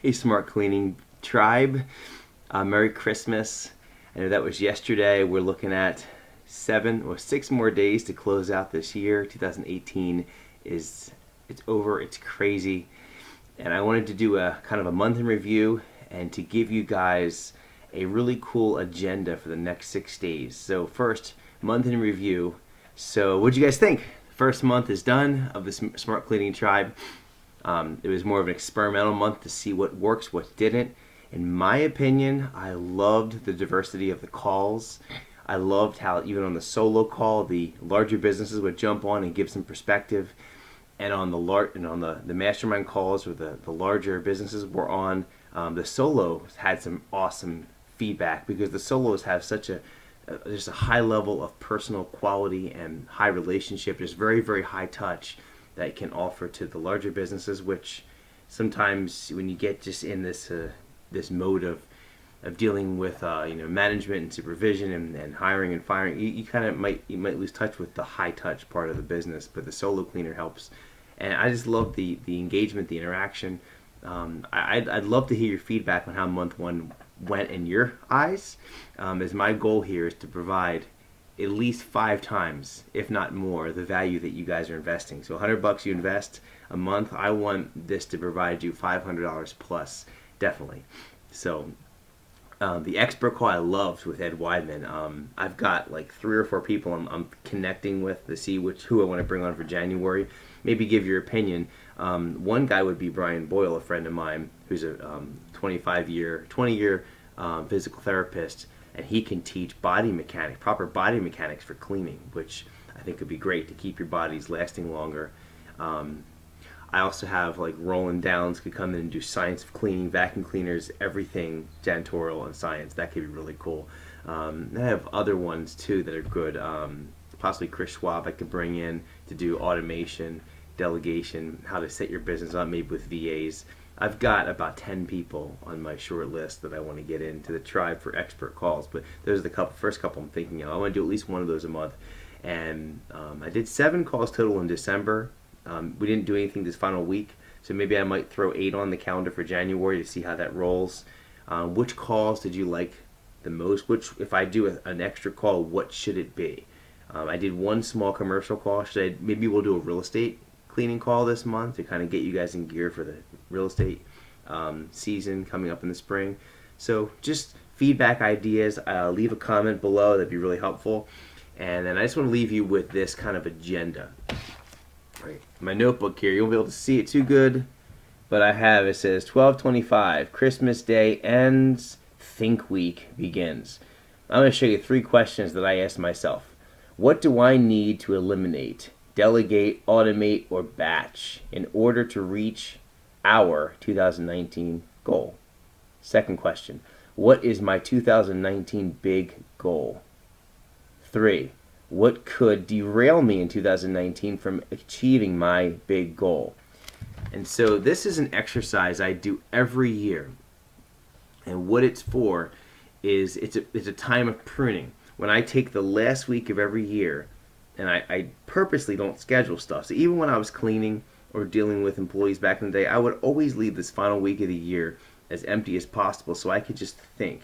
Hey, Smart Cleaning Tribe. Merry Christmas. I know that was yesterday. We're looking at 6 more days to close out this year. 2018 it's over. It's crazy. And I wanted to do a kind of a month in review and to give you guys a really cool agenda for the next 6 days. So first, month in review. So what'd you guys think? First month is done of the Smart Cleaning Tribe. It was more of an experimental month to see what works, what didn't. In my opinion, I loved the diversity of the calls. I loved how even on the solo call, the larger businesses would jump on and give some perspective. And on the mastermind calls where the larger businesses were on, the solos had some awesome feedback because the solos have such just a high level of personal quality and high relationship. There's very, very high touch that can offer to the larger businesses, which sometimes when you get just in this mode of dealing with management and supervision and hiring and firing, you kind of might lose touch with the high touch part of the business. But the solo cleaner helps, and I just love the engagement, the interaction. I'd love to hear your feedback on how month one went in your eyes. As my goal here is to provide at least 5 times, if not more, the value that you guys are investing. So $100 you invest a month, I want this to provide you $500 plus, definitely. So the expert call I loved with Ed Weidman. I've got like 3 or 4 people I'm connecting with to see who I want to bring on for January. Maybe give your opinion. One guy would be Brian Boyle, a friend of mine, who's a 20-year physical therapist, and he can teach proper body mechanics for cleaning, which I think would be great to keep your bodies lasting longer. I also have like Roland Downs could come in and do science of cleaning, vacuum cleaners, everything janitorial and science. That could be really cool. I have other ones too that are good. Possibly Chris Schwab I could bring in to do automation, delegation, how to set your business up, maybe with VAs. I've got about 10 people on my short list that I want to get into the tribe for expert calls, but those are the first couple I'm thinking of. I want to do at least one of those a month. And I did 7 calls total in December. We didn't do anything this final week, so maybe I might throw 8 on the calendar for January to see how that rolls. Which calls did you like the most? If I do an extra call, what should it be? I did 1 small commercial call. Maybe we'll do a real estate cleaning call this month to kind of get you guys in gear for the real estate season coming up in the spring. So just feedback, ideas, leave a comment below. That'd be really helpful. And then I just want to leave you with this kind of agenda. Right. My notebook here, you won't be able to see it too good, but it says 12/25, Christmas Day ends, Think Week begins. I'm going to show you 3 questions that I asked myself. What do I need to eliminate, delegate, automate, or batch in order to reach our 2019 goal? Second question, what is my 2019 big goal? 3, what could derail me in 2019 from achieving my big goal? And so this is an exercise I do every year. And what it's for is it's a time of pruning. When I take the last week of every year, and I purposely don't schedule stuff. So even when I was cleaning or dealing with employees back in the day, I would always leave this final week of the year as empty as possible so I could just think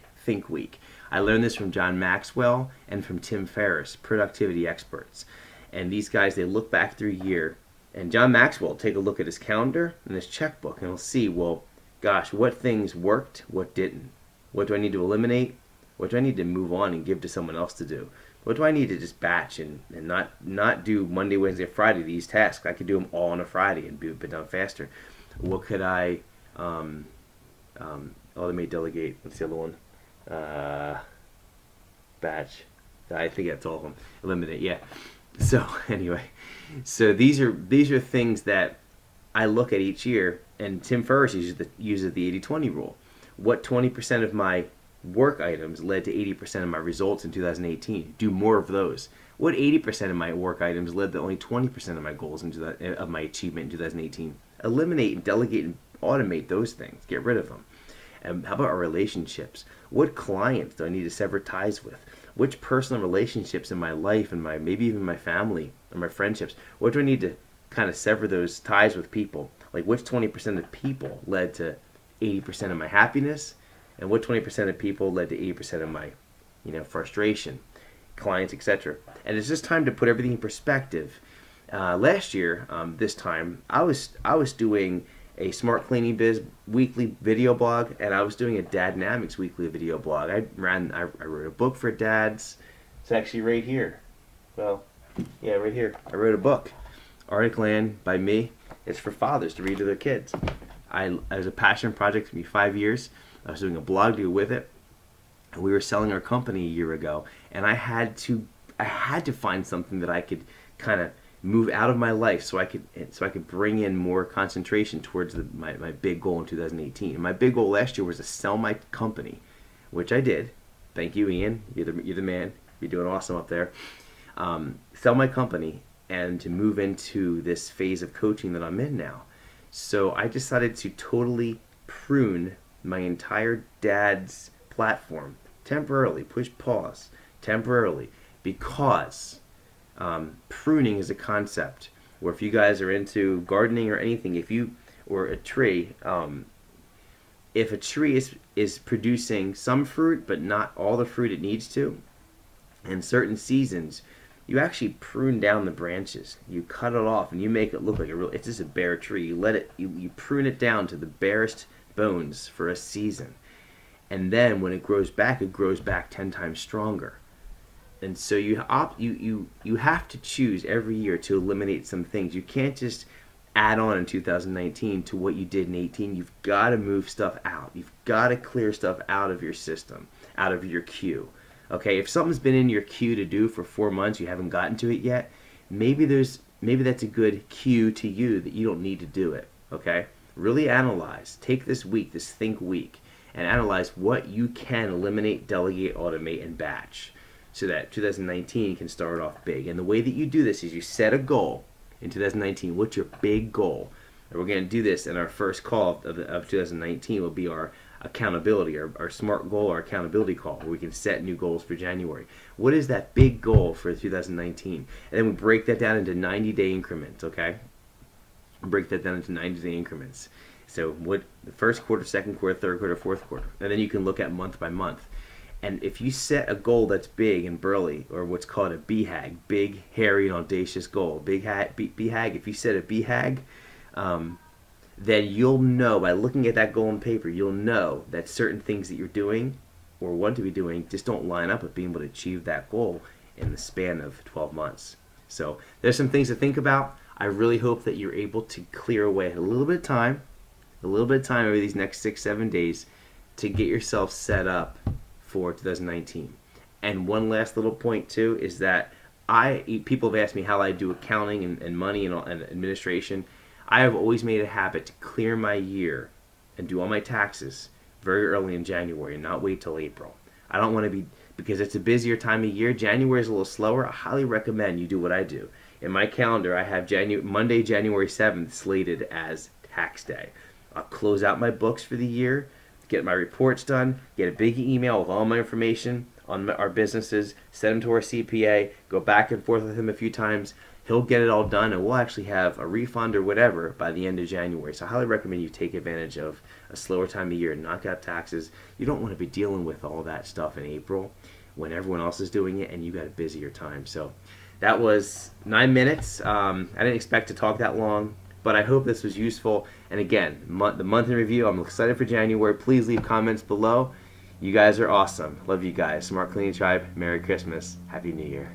week. I learned this from John Maxwell and from Tim Ferriss, productivity experts. And these guys, they look back through a year, and John Maxwell will take a look at his calendar and his checkbook, and he'll see, well, gosh, what things worked, what didn't? What do I need to eliminate? What do I need to move on and give to someone else to do? What do I need to just batch and not do Monday, Wednesday, Friday, these tasks? I could do them all on a Friday and be done faster. What could I automate, delegate? What's the other one? Batch. I think that's all of them. Eliminate, yeah. So anyway, so these are things that I look at each year, and Tim Ferriss uses the 80-20 rule. What 20% of my work items led to 80% of my results in 2018? Do more of those. What 80% of my work items led to only 20% of my goals of my achievement in 2018? Eliminate and delegate and automate those things. Get rid of them. And how about our relationships? What clients do I need to sever ties with? Which personal relationships in my life and maybe even my family and my friendships, what do I need to kind of sever those ties with people? Like which 20% of people led to 80% of my happiness, and what 20% of people led to 80% of my, frustration, clients, etc. And it's just time to put everything in perspective. Last year, this time, I was doing a Smart Cleaning Biz weekly video blog, and I was doing a Dadnamics weekly video blog. I wrote a book for dads. It's actually right here. Well, yeah, right here. I wrote a book, Arctic Land by me. It's for fathers to read to their kids. It was a passion project for me 5 years. I was doing a blog deal with it. And we were selling our company a year ago, and I had to find something that I could kind of move out of my life so I could bring in more concentration towards my big goal in 2018. And my big goal last year was to sell my company, which I did. Thank you, Ian. You're the man. You're doing awesome up there. Sell my company and to move into this phase of coaching that I'm in now. So I decided to totally prune my entire dad's platform temporarily, push pause temporarily, because pruning is a concept where if you guys are into gardening or anything, or a tree, if a tree is producing some fruit but not all the fruit it needs to, in certain seasons, you actually prune down the branches. You cut it off and you make it look like it's just a bare tree. You prune it down to the barest bones for a season. And then when it grows back 10 times stronger. And so you have to choose every year to eliminate some things. You can't just add on in 2019 to what you did in 18. You've got to move stuff out. You've got to clear stuff out of your system, out of your queue. Okay, if something's been in your queue to do for 4 months, you haven't gotten to it yet, maybe that's a good cue to you that you don't need to do it. Okay, really analyze. Take this week, this think week, and analyze what you can eliminate, delegate, automate, and batch, so that 2019 can start off big. And the way that you do this is you set a goal in 2019. What's your big goal? And we're going to do this in our first call of 2019. Will be our accountability, our SMART goal, our accountability call, where we can set new goals for January. What is that big goal for 2019? And then we break that down into 90-day increments, okay? Break that down into 90-day increments. So what the first quarter, second quarter, third quarter, fourth quarter. And then you can look at month by month. And if you set a goal that's big and burly, or what's called a BHAG, big, hairy, and audacious goal, BHAG, if you set a BHAG, then you'll know by looking at that goal on paper, you'll know that certain things that you're doing or want to be doing just don't line up with being able to achieve that goal in the span of 12 months. So there's some things to think about. I really hope that you're able to clear away a little bit of time over these next 6-7 days to get yourself set up for 2019. And one last little point too is that people have asked me how I do accounting and money and administration. I have always made a habit to clear my year and do all my taxes very early in January and not wait till April. I don't want to be, because it's a busier time of year. January is a little slower. I highly recommend you do what I do. In my calendar, I have Monday, January 7th slated as tax day. I'll close out my books for the year, get my reports done, get a big email with all my information on our businesses, send them to our CPA, go back and forth with him a few times. He'll get it all done, and we'll actually have a refund or whatever by the end of January. So I highly recommend you take advantage of a slower time of year, knock out taxes. You don't want to be dealing with all that stuff in April when everyone else is doing it and you got a busier time. So that was 9 minutes. I didn't expect to talk that long, but I hope this was useful. And again, the month in review, I'm excited for January. Please leave comments below. You guys are awesome. Love you guys. Smart Cleaning Tribe, Merry Christmas. Happy New Year.